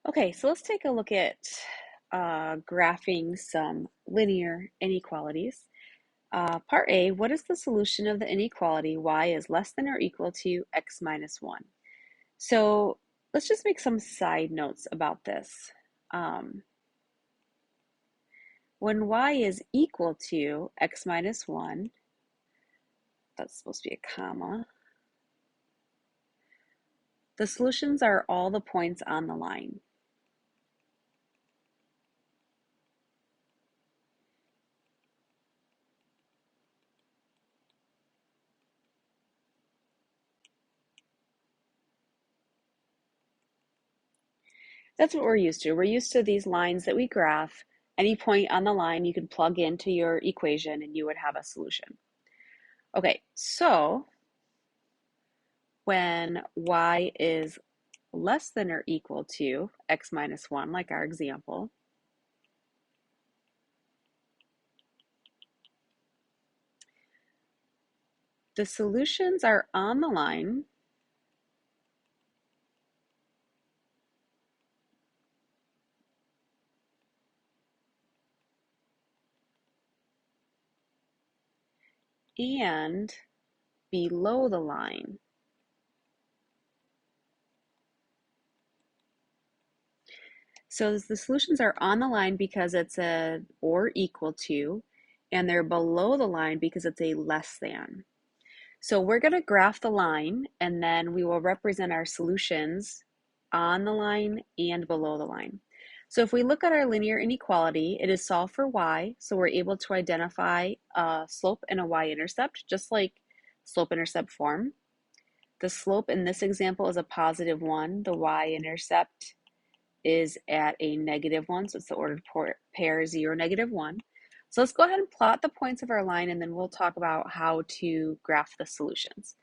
Okay, so let's take a look at graphing some linear inequalities. Part A, what is the solution of the inequality y is less than or equal to x minus 1? So let's just make some side notes about this. Um, when y is equal to x minus 1, that's supposed to be a comma, the solutions are all the points on the line. That's what we're used to. We're used to these lines that we graph. Any point on the line you can plug into your equation and you would have a solution. Okay, so when y is less than or equal to x minus 1, like our example, the solutions are on the line and below the line. So the solutions are on the line because it's a or equal to, and they're below the line because it's a less than. So we're going to graph the line and then we will represent our solutions on the line and below the line. So if we look at our linear inequality, it is solved for y, so we're able to identify a slope and a y-intercept, just like slope-intercept form. The slope in this example is a positive 1. The y-intercept is at a negative 1, so it's the ordered pair 0, -1. So let's go ahead and plot the points of our line and then we'll talk about how to graph the solutions.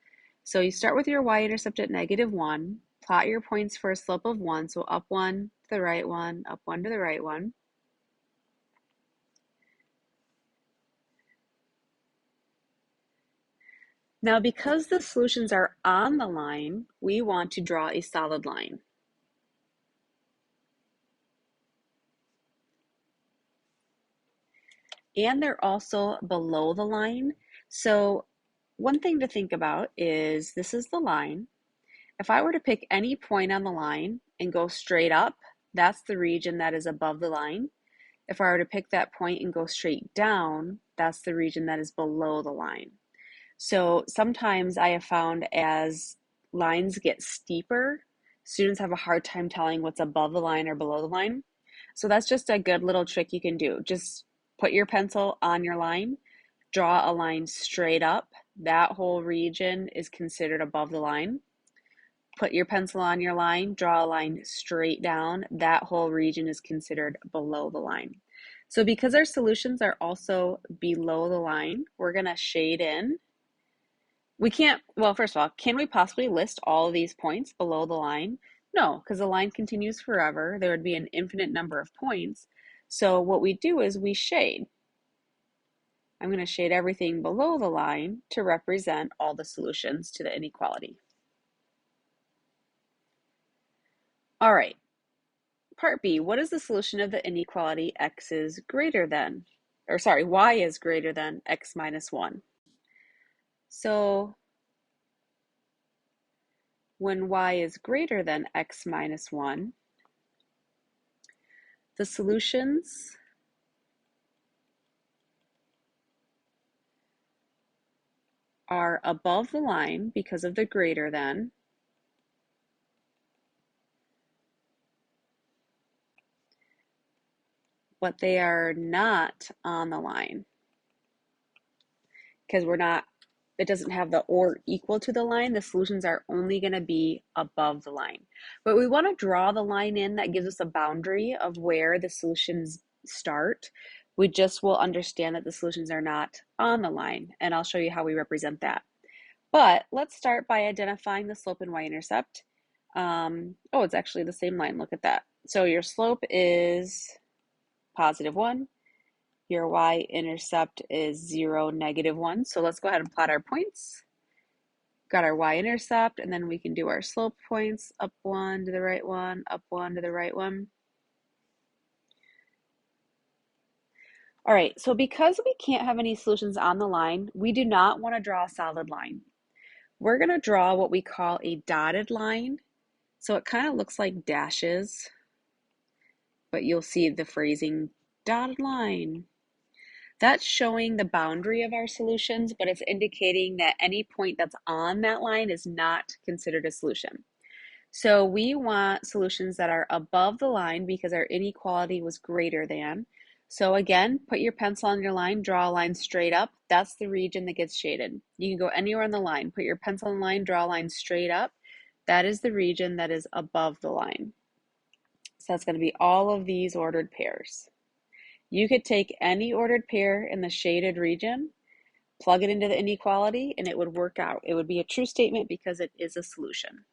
So you start with your y-intercept at -1, plot your points for a slope of 1, so up 1 to the right 1, up 1 to the right 1. Now because the solutions are on the line, we want to draw a solid line. And they're also below the line. So one thing to think about is this is the line. If I were to pick any point on the line and go straight up, that's the region that is above the line. If I were to pick that point and go straight down, that's the region that is below the line. So sometimes I have found as lines get steeper, students have a hard time telling what's above the line or below the line. So that's just a good little trick you can do. Just put your pencil on your line, draw a line straight up. That whole region is considered above the line. Put your pencil on your line, draw a line straight down. That whole region is considered below the line. So because our solutions are also below the line, we're going to shade in. We can't, well, first of all, can we possibly list all of these points below the line? No, because the line continues forever. There would be an infinite number of points. So what we do is we shade. I'm going to shade everything below the line to represent all the solutions to the inequality. All right, part B, what is the solution of the inequality x is greater than, or sorry, y is greater than x minus 1? So when y is greater than x minus 1, the solutions are above the line because of the greater than, but they are not on the line because it doesn't have the or equal to the line. The solutions are only going to be above the line. But we want to draw the line in that gives us a boundary of where the solutions start. We just will understand that the solutions are not on the line, and I'll show you how we represent that. But let's start by identifying the slope and y-intercept. Oh, it's actually the same line. Look at that. So your slope is positive 1. Your y-intercept is 0, -1. So let's go ahead and plot our points. got our y-intercept, and then we can do our slope points, up one to the right one, up one to the right one. All right, so because we can't have any solutions on the line, we do not want to draw a solid line. We're going to draw what we call a dotted line. So it kind of looks like dashes, but you'll see the phrasing dotted line. That's showing the boundary of our solutions, but it's indicating that any point that's on that line is not considered a solution. So we want solutions that are above the line because our inequality was greater than. So again, put your pencil on your line, draw a line straight up. That's the region that gets shaded. You can go anywhere on the line, put your pencil on the line, draw a line straight up. That is the region that is above the line. So that's going to be all of these ordered pairs. You could take any ordered pair in the shaded region, plug it into the inequality, and it would work out. It would be a true statement because it is a solution.